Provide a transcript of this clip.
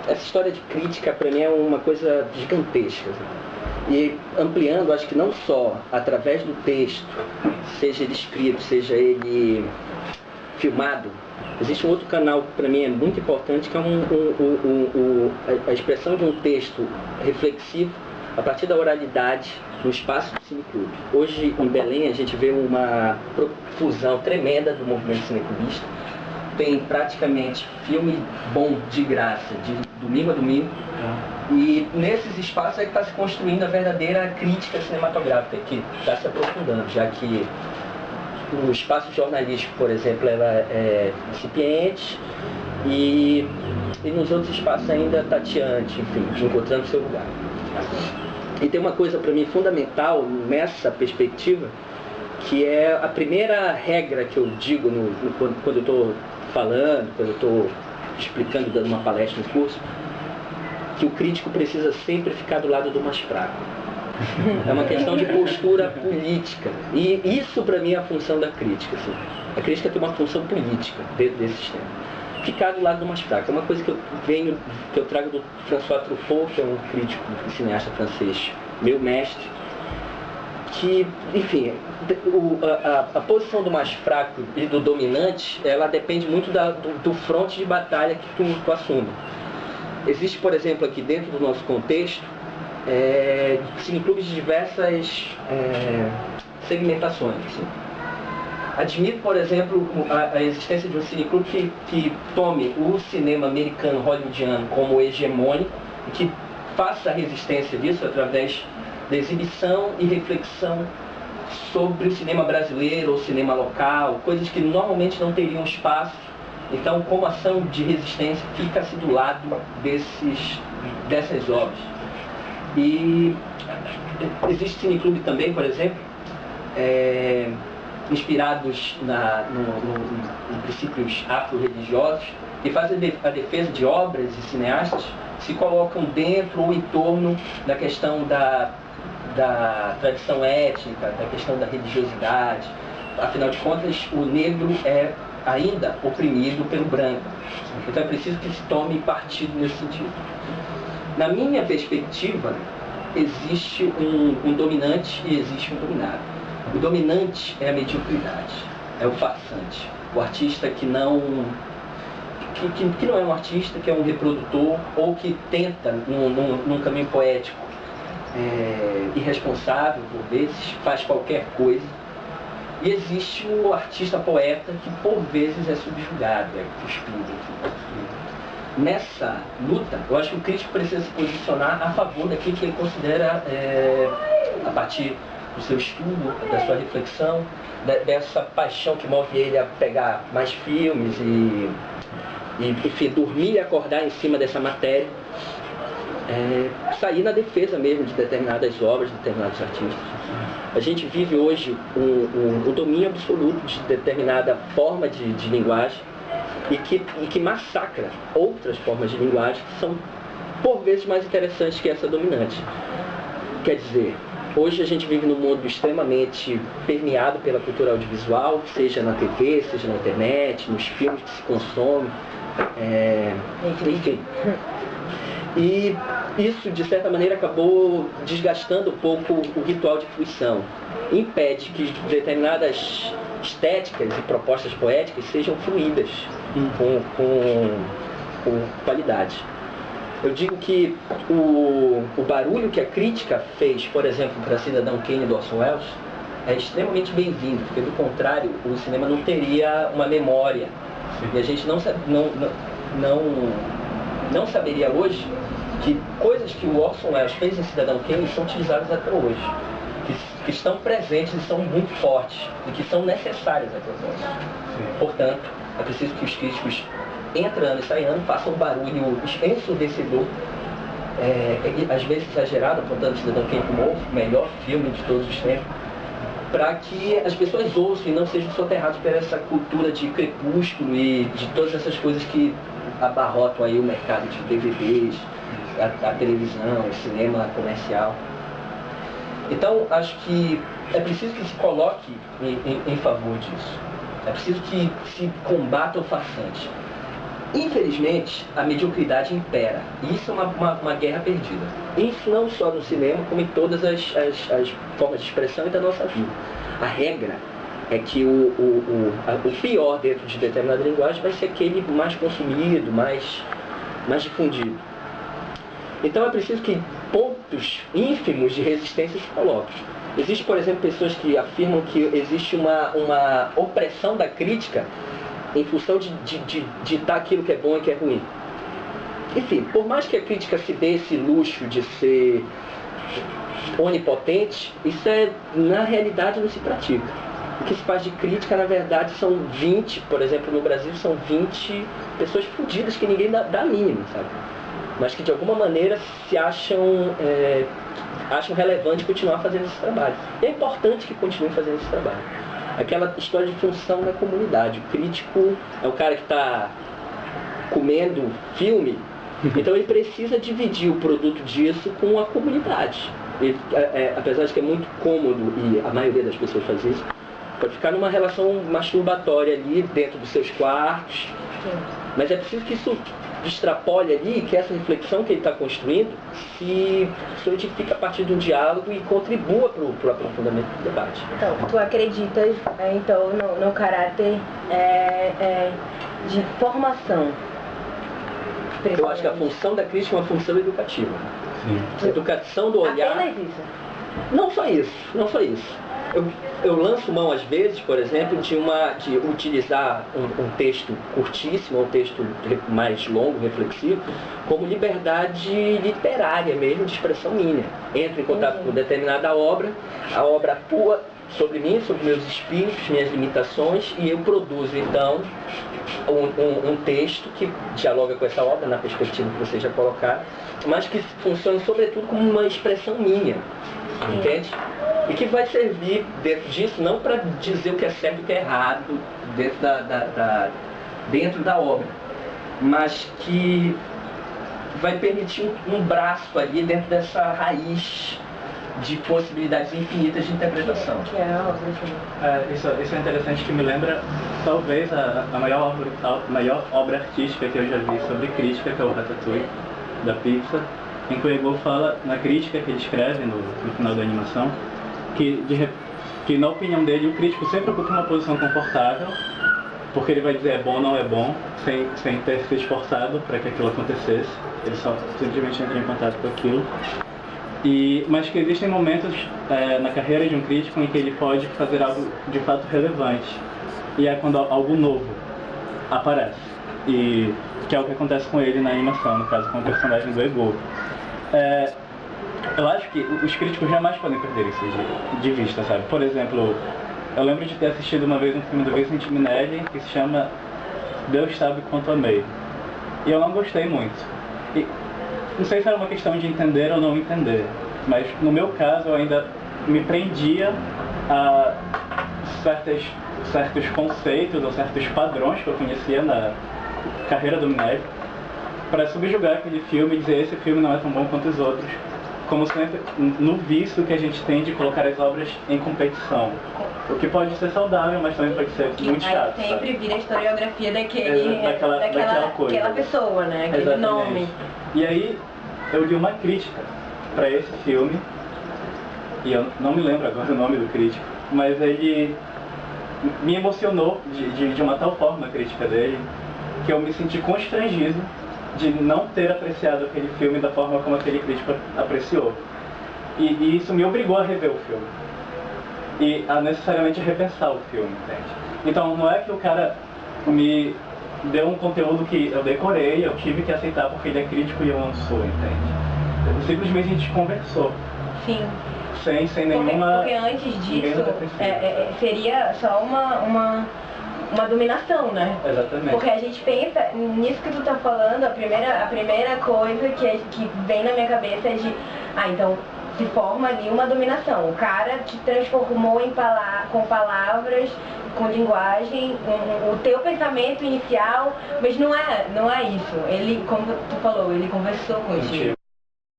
essa história de crítica para mim é uma coisa gigantesca. E ampliando, acho que não só através do texto, seja ele escrito, seja ele filmado, existe um outro canal que para mim é muito importante, que é a expressão de um texto reflexivo a partir da oralidade no espaço do cineclube. Hoje em Belém a gente vê uma profusão tremenda do movimento cineclubista. Tem praticamente filme bom de graça, de domingo a domingo. E nesses espaços é que está se construindo a verdadeira crítica cinematográfica, que está se aprofundando, já que o espaço jornalístico, por exemplo, ela é incipiente e nos outros espaços ainda tateante, enfim, encontrando seu lugar. E tem uma coisa para mim fundamental nessa perspectiva, que é a primeira regra que eu digo quando eu estou falando, quando eu estou explicando, dando uma palestra no curso, que o crítico precisa sempre ficar do lado do mais fraco. É uma questão de postura política. E isso para mim é a função da crítica. Assim. A crítica tem uma função política dentro desse sistema. Ficar do lado do mais fraco. É uma coisa que eu trago do François Truffaut, que é um crítico e cineasta francês, meu mestre, que, enfim, a posição do mais fraco e do dominante, ela depende muito do fronte de batalha que tu assume. Existe, por exemplo, aqui dentro do nosso contexto, cineclubes de diversas segmentações. Assim. Admiro, por exemplo, a existência de um cineclube que tome o cinema americano hollywoodiano como hegemônico e que faça a resistência disso através da exibição e reflexão sobre o cinema brasileiro ou cinema local, coisas que normalmente não teriam espaço. Então, como ação de resistência, fica-se do lado dessas obras. E existe cineclube também, por exemplo, inspirados em princípios afro-religiosos, que fazem a defesa de obras e cineastas que se colocam dentro ou em torno da questão da tradição étnica, da questão da religiosidade. Afinal de contas, o negro é ainda oprimido pelo branco. Então é preciso que se tome partido nesse sentido. Na minha perspectiva, existe um dominante e existe um dominado. O dominante é a mediocridade, é o farsante, o artista que não é um artista, que é um reprodutor ou que tenta, num caminho poético irresponsável, por vezes, faz qualquer coisa. E existe o artista poeta que, por vezes, é subjugado, é cuspido. Nessa luta, eu acho que o crítico precisa se posicionar a favor daquilo que ele considera, a partir do seu estudo, da sua reflexão, dessa paixão que move ele a pegar mais filmes e enfim, dormir e acordar em cima dessa matéria, sair na defesa mesmo de determinadas obras, de determinados artistas. A gente vive hoje um domínio absoluto de determinada forma de linguagem e que massacra outras formas de linguagem que são, por vezes, mais interessantes que essa dominante. Quer dizer, hoje a gente vive num mundo extremamente permeado pela cultura audiovisual, seja na TV, seja na internet, nos filmes que se consomem, enfim. E isso, de certa maneira, acabou desgastando um pouco o ritual de fruição. Impede que determinadas estéticas e propostas poéticas sejam fluídas com qualidade. Eu digo que o barulho que a crítica fez, por exemplo, para Cidadão Kane do Orson Welles, é extremamente bem-vindo, porque, do contrário, o cinema não teria uma memória. E a gente não saberia hoje que coisas que o Orson Welles fez em Cidadão Kane são utilizadas até hoje, que estão presentes e são muito fortes, e que são necessárias até hoje. Portanto, é preciso que os críticos, entre ano e sai ano, façam um barulho ensurdecedor, às vezes exagerado, apontando Cidadão Kane como o melhor filme de todos os tempos, para que as pessoas ouçam e não sejam soterrados por essa cultura de crepúsculo e de todas essas coisas que abarrotam aí o mercado de DVDs, a televisão, o cinema comercial. Então, acho que é preciso que se coloque em favor disso. É preciso que se combata o farsante. Infelizmente, a mediocridade impera. E isso é uma guerra perdida. Isso não só no cinema, como em todas as formas de expressão e da nossa vida. A regra é que o pior dentro de determinada linguagem vai ser aquele mais consumido, mais difundido. Então é preciso que pontos ínfimos de resistência se coloquem. Existe, por exemplo, pessoas que afirmam que existe uma opressão da crítica em função de ditar aquilo que é bom e que é ruim. Enfim, por mais que a crítica se dê esse luxo de ser onipotente, isso na realidade não se pratica. O que se faz de crítica, na verdade, são 20, por exemplo, no Brasil, são 20 pessoas fodidas que ninguém dá a mínima, sabe? Mas que de alguma maneira se acham relevante continuar fazendo esse trabalho. E é importante que continuem fazendo esse trabalho. Aquela história de função da comunidade. O crítico é o cara que está comendo filme, então ele precisa dividir o produto disso com a comunidade. Ele, apesar de que é muito cômodo, e a maioria das pessoas faz isso, pode ficar numa relação masturbatória ali dentro dos seus quartos. Mas é preciso que isso extrapole ali, que essa reflexão que ele está construindo se solidifique a partir de um diálogo e contribua para o aprofundamento do debate. Então, tu acreditas então no caráter de formação? Eu acho que a função da crítica é uma função educativa. Sim. A educação do olhar... Apenas isso? Não só isso, não só isso. Eu lanço mão, às vezes, por exemplo, de utilizar um texto curtíssimo, um texto mais longo, reflexivo, como liberdade literária mesmo, de expressão minha. Entro em contato com determinada obra, a obra atua sobre mim, sobre meus espíritos, minhas limitações, e eu produzo, então, um texto que dialoga com essa obra, na perspectiva que vocês já colocaram, mas que funciona, sobretudo, como uma expressão minha, entende? E que vai servir dentro disso, não para dizer o que é certo e o que é errado dentro da obra, mas que vai permitir um braço ali dentro dessa raiz de possibilidades infinitas de interpretação. Que é a obra, isso é interessante, que me lembra talvez a maior obra artística que eu já vi sobre crítica, que é o Ratatouille, da Pixar, em que o Egor fala, na crítica que ele escreve no final da animação, que na opinião dele o crítico sempre ocupa uma posição confortável, porque ele vai dizer é bom ou não é bom, sem ter se esforçado para que aquilo acontecesse, ele só simplesmente entra em contato com aquilo. Mas que existem momentos na carreira de um crítico em que ele pode fazer algo de fato relevante, e é quando algo novo aparece, e que é o que acontece com ele na animação, no caso com o personagem do Egor. Eu acho que os críticos jamais podem perder isso de vista, sabe? Por exemplo, eu lembro de ter assistido uma vez um filme do Vincent Minnelli que se chama Deus Sabe Quanto Amei, e eu não gostei muito. E não sei se era uma questão de entender ou não entender, mas no meu caso eu ainda me prendia a certos conceitos ou certos padrões que eu conhecia na carreira do Minnelli, para subjugar aquele filme e dizer esse filme não é tão bom quanto os outros, como sempre no vício que a gente tem de colocar as obras em competição, o que pode ser saudável, mas também pode ser muito chato. Sempre vira a historiografia daquela pessoa, né? Aquele Exatamente. nome. E aí eu li uma crítica para esse filme, e eu não me lembro agora o nome do crítico, mas ele me emocionou de uma tal forma a crítica dele, que eu me senti constrangido de não ter apreciado aquele filme da forma como aquele crítico apreciou. E isso me obrigou a rever o filme. E a necessariamente repensar o filme, entende? Então não é que o cara me deu um conteúdo que eu decorei, eu tive que aceitar porque ele é crítico e eu não sou, entende? Simplesmente a gente conversou. Sim. Sem nenhuma... Porque antes disso, seria só uma dominação, né? Exatamente. Porque a gente pensa, nisso que tu tá falando, a primeira coisa que vem na minha cabeça é de, então se forma ali uma dominação. O cara te transformou com palavras, com linguagem, o teu pensamento inicial, mas não é isso. Ele, como tu falou, ele conversou contigo.